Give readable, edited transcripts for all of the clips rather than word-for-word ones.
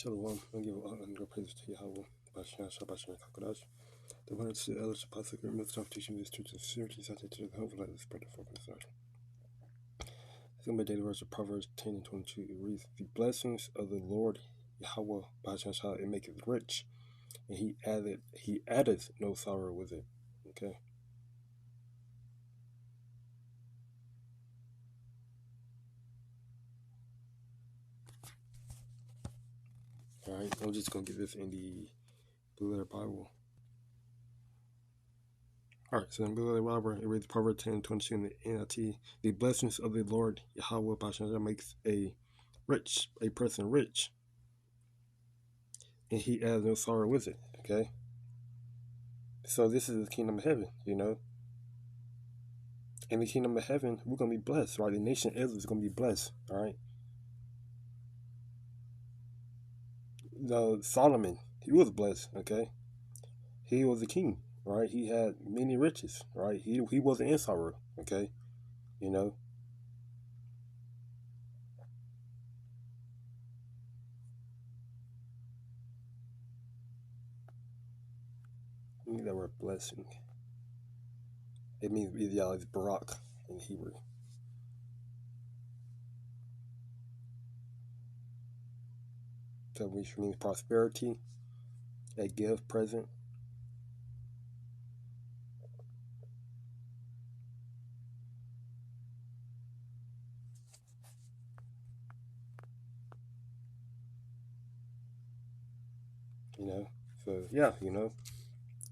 Shalom. I give honor and praise to Yahawah, BAHASHAM, QADASH. The one that's the elders, apostle, great myths, teaching this truth, and sincerity, something to the hopeful light of the spread of focus. It's going to be daily verse of Proverbs 10 and 22. It reads, "The blessings of the Lord Yahawah, BAHASHAM, it maketh rich, and he addeth no sorrow with it." Okay. Alright, I'm just going to get this in the Blue Letter Bible. Alright, so in Blue Letter Bible, it reads Proverbs 10 and 22 in the NLT. "The blessings of the Lord Yahawah, BAHASHAM, makes a person rich, and he adds no sorrow with it." Okay. So this is the kingdom of heaven, you know. In the kingdom of heaven, we're going to be blessed, right? The nation of Israel is going to be blessed, all right? Solomon, he was blessed, okay? He was a king, right? He had many riches, right? He wasn't in sorrow, okay? You know. I think that word blessing. It means it's Barak in Hebrew. So which means prosperity, a gift, present. You know. So yeah, you know.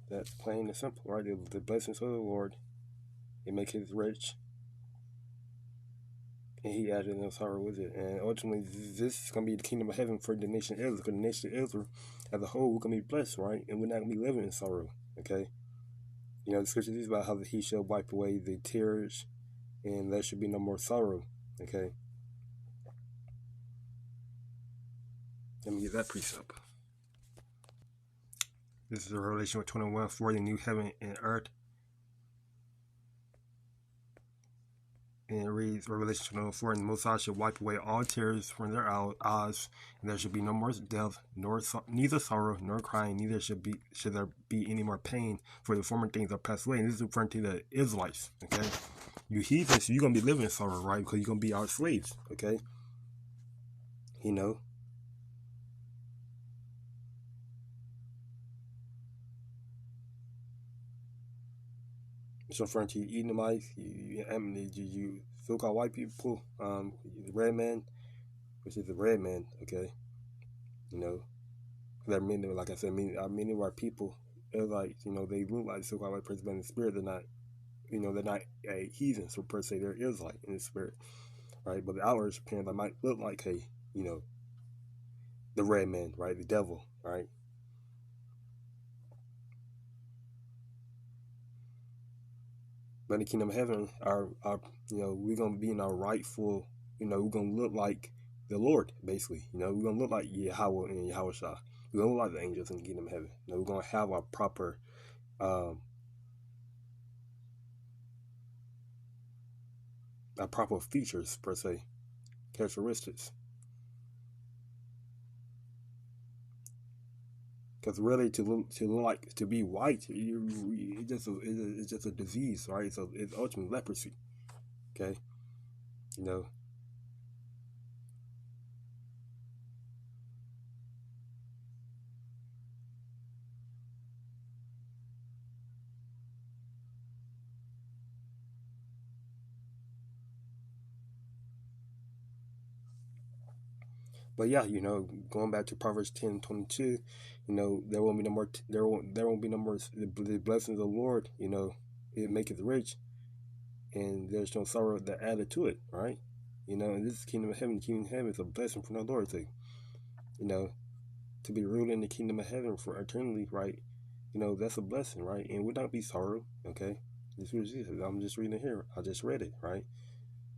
That's plain and simple, right? The blessings of the Lord, it makes us rich, and he added no sorrow with it. And ultimately, this is going to be the kingdom of heaven for the nation of Israel. Because the nation of Israel, as a whole, we're going to be blessed, right? And we're not going to be living in sorrow, okay? You know, the scripture is about how he shall wipe away the tears, and there should be no more sorrow, okay? Let me get that precept. This is a Revelation 21, for the new heaven and earth. And it reads, Revelation 24, "And the Most High shall wipe away all tears from their eyes, and there shall be no more death, neither sorrow, nor crying, neither should there be any more pain, for the former things are passed away." And this is referring to the Israelites, okay? You heathens, you're going to be living in sorrow, right? Because you're going to be our slaves, okay? You know? It's referring to you Edomites, you so-called white people, the red man, which is the red man, okay? You know? There are many, like I said, many of our people, Israelites, you know, they look like so-called white person, but in the spirit, they're not, you know, they're not a heathen, so per se, they're Israelite in the spirit, right? But the outward appearance, they might look like you know, the red man, right? The devil, right? But in the kingdom of heaven, our you know, we're gonna be in our rightful, you know, we're gonna look like the Lord, basically. You know, we're gonna look like Yahawah and YAHAWAHSHI. We're gonna look like the angels in the kingdom of heaven. You know, we're gonna have our proper features per se, characteristics. Because really, to be white, it's just a disease, right? So it's ultimately leprosy. Okay, you know. But yeah, you know, going back to Proverbs 10:22, you know, there won't be no more. There won't be no more. The blessings of the Lord, you know, it maketh rich, and there's no sorrow that added to it, right? You know, and this is kingdom of heaven. The kingdom of heaven is a blessing from the Lord. So, you know, to be ruled in the kingdom of heaven for eternity, right? You know, that's a blessing, right? And would not be sorrow, okay? This is Jesus. I'm just reading it here. I just read it, right?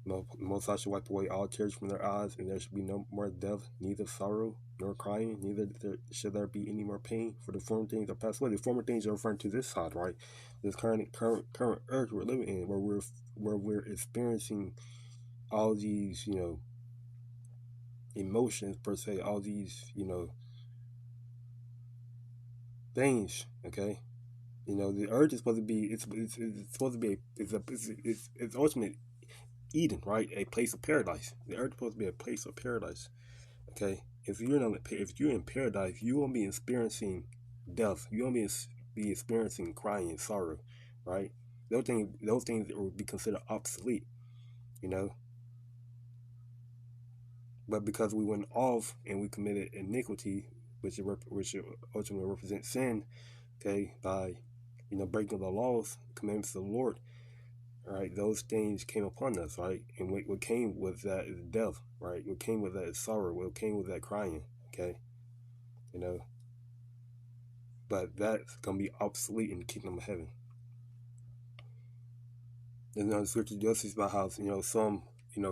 Most High shall wipe away all tears from their eyes, and there should be no more death, neither sorrow nor crying, neither should there be any more pain, for the former things are passed away. The former things are referring to this side, right? This current earth we're living in, where we're experiencing all these, you know, emotions per se, all these, things. Okay, the earth is supposed to be it's supposed to be it's ultimate Eden, right? A place of paradise. The earth is supposed to be a place of paradise. Okay, if you're in paradise, you won't be experiencing death. You won't be experiencing crying and sorrow, right? Those things will be considered obsolete, you know. But because we went off and we committed iniquity, which ultimately represents sin, okay, by breaking the laws, commandments of the Lord, right? Those things came upon us, right? And what came with that is death, right? What came with that is sorrow. What came with that crying, okay, you know. But that's gonna be obsolete in the kingdom of heaven. And the scripture does speak about how some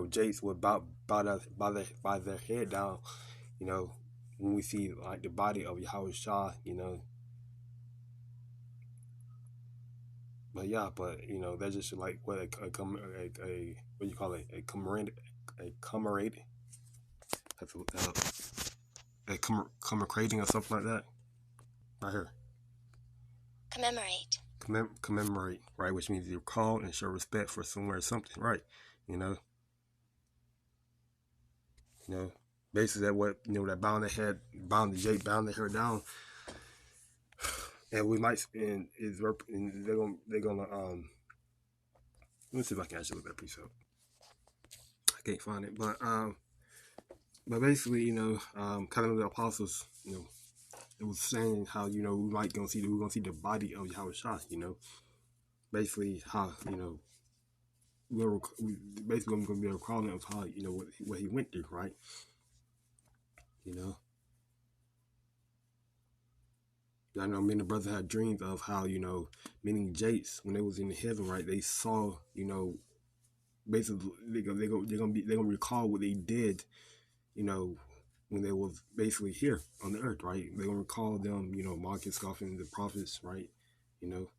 jates would bow their head down, you know, when we see like the body of YAHAWAHSHI, But yeah, that's just like what a what do you call it, a commemorate that's a commemorating or something like that right here. Commemorate. Commemorate, right, which means you recall and show respect for someone or something, right? You know, basically that what that bound the hair down, and we might and they're gonna let me see if I can actually look that piece up. I can't find it, but basically, kind of the apostles, it was saying how we're gonna see the body of YAHAWAHSHI, basically how we're basically gonna be recalling of how what he went through, right? I know many brothers had dreams of how many Jates when they was in heaven, right? They saw basically they're gonna recall what they did, when they was basically here on the earth, right? They're gonna recall them, mocking, scoffing the prophets, right? You know,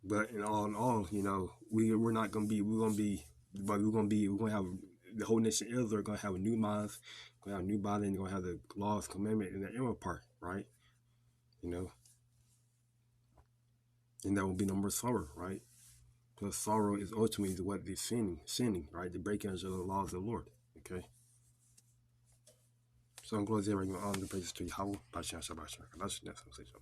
but in all, we're not gonna be we're gonna have the whole nation of Israel gonna have a new minds, gonna have a new body, and gonna have the laws, commandment, and the inner part, right? You know, and there will be no more sorrow, right? Because sorrow is ultimately what they're sinning, right? The breaking of the laws of the Lord. Okay. So I'm glad to on the praises to Yahweh. BAHASHAM, Shabbat, Shabbat. That's the next conversation.